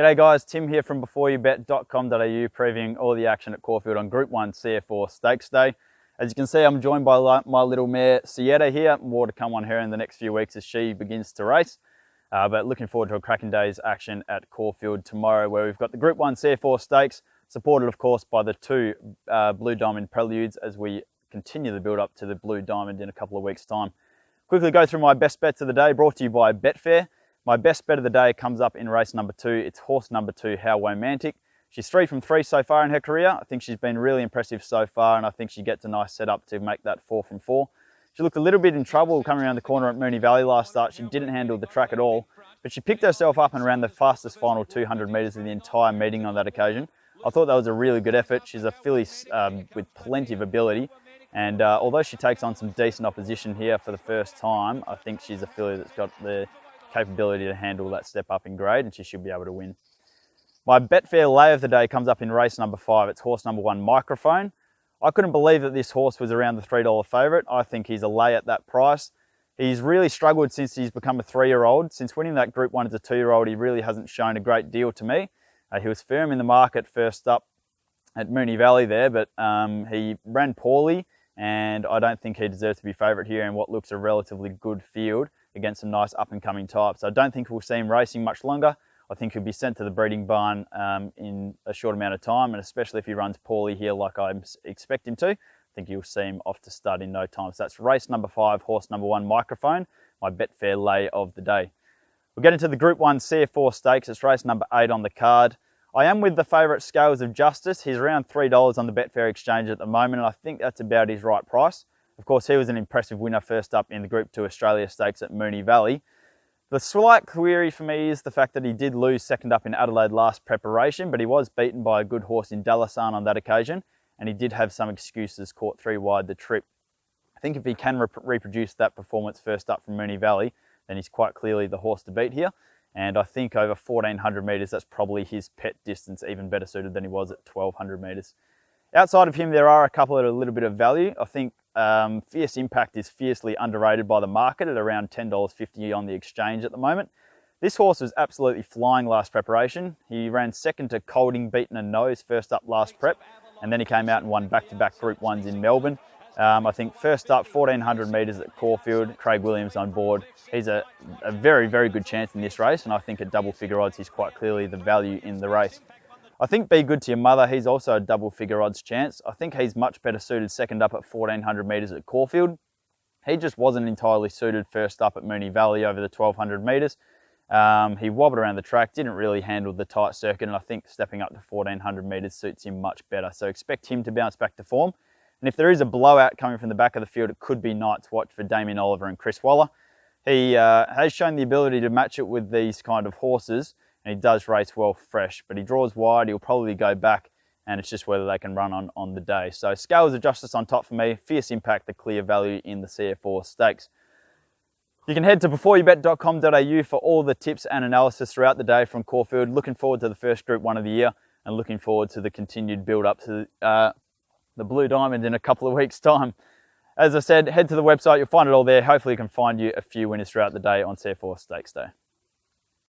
G'day guys, Tim here from beforeyoubet.com.au previewing all the action at Caulfield on Group 1 CF Orr Stakes Day. As you can see, I'm joined by my little mare Sieta here. More to come on her in the next few weeks as she begins to race. But looking forward to a cracking day's action at Caulfield tomorrow, where we've got the Group 1 CF Orr Stakes, supported of course by the two Blue Diamond Preludes as we continue the build up to the Blue Diamond in a couple of weeks' time. Quickly go through my best bets of the day, brought to you by Betfair. My best bet of the day comes up in race number 2. It's horse number 2, How Romantic. She's 3 from 3 so far in her career. I think she's been really impressive so far, and I think she gets a nice setup to make that 4 from 4. She looked a little bit in trouble coming around the corner at Moonee Valley last start. She didn't handle the track at all, but she picked herself up and ran the fastest final 200 metres of the entire meeting on that occasion. I thought that was a really good effort. She's a filly with plenty of ability, and although she takes on some decent opposition here for the first time, I think she's a filly that's got the capability to handle that step up in grade, and she should be able to win. My Betfair lay of the day comes up in race number 5. It's horse number 1, Microphone. I couldn't believe that this horse was around the $3 favourite. I think he's a lay at that price. He's really struggled since he's become a 3-year-old. Since winning that Group 1 as a 2-year-old, he really hasn't shown a great deal to me. He was firm in the market first up at Moonee Valley there, but he ran poorly, and I don't think he deserves to be favourite here in what looks a relatively good field against some nice up-and-coming types. So I don't think we'll see him racing much longer. I think he'll be sent to the breeding barn in a short amount of time, and especially if he runs poorly here like I expect him to, I think you'll see him off to stud in no time. So that's race number 5, horse number 1, Microphone, my Betfair lay of the day. We'll get into the Group 1 CF Orr Stakes. It's race number 8 on the card. I am with the favourite Scales of Justice. He's around $3 on the Betfair exchange at the moment, and I think that's about his right price. Of course, he was an impressive winner first up in the Group 2 Australia Stakes at Moonee Valley. The slight query for me is the fact that he did lose second up in Adelaide last preparation, but he was beaten by a good horse in Dalasan on that occasion, and he did have some excuses, caught 3 wide the trip. I think if he can reproduce that performance first up from Moonee Valley, then he's quite clearly the horse to beat here. And I think over 1,400 metres, that's probably his pet distance, even better suited than he was at 1,200 metres. Outside of him, there are a couple at a little bit of value. I think Fierce Impact is fiercely underrated by the market at around $10.50 on the exchange at the moment. This horse was absolutely flying last preparation. He ran second to Colding, Beaten and Nose first up last prep, and then he came out and won back-to-back Group 1s in Melbourne. I think first up, 1,400 metres at Caulfield, Craig Williams on board. He's a very, very good chance in this race, and I think at double figure odds, he's quite clearly the value in the race. I think Be Good to Your Mother, he's also a double figure odds chance. I think he's much better suited second up at 1,400 metres at Caulfield. He just wasn't entirely suited first up at Moonee Valley over the 1,200 metres. He wobbled around the track, didn't really handle the tight circuit, and I think stepping up to 1,400 metres suits him much better. So expect him to bounce back to form. And if there is a blowout coming from the back of the field, it could be Night's Watch for Damien Oliver and Chris Waller. He has shown the ability to match it with these kind of horses, and he does race well fresh, but he draws wide, he'll probably go back, and it's just whether they can run on the day. So Scales of Justice on top for me, Fierce Impact, the clear value in the CF Orr Stakes. You can head to beforeyoubet.com.au for all the tips and analysis throughout the day from Caulfield. Looking forward to the first Group 1 of the year, and looking forward to the continued build-up to the Blue Diamond in a couple of weeks' time. As I said, head to the website, you'll find it all there. Hopefully you can find you a few winners throughout the day on CF Orr Stakes Day.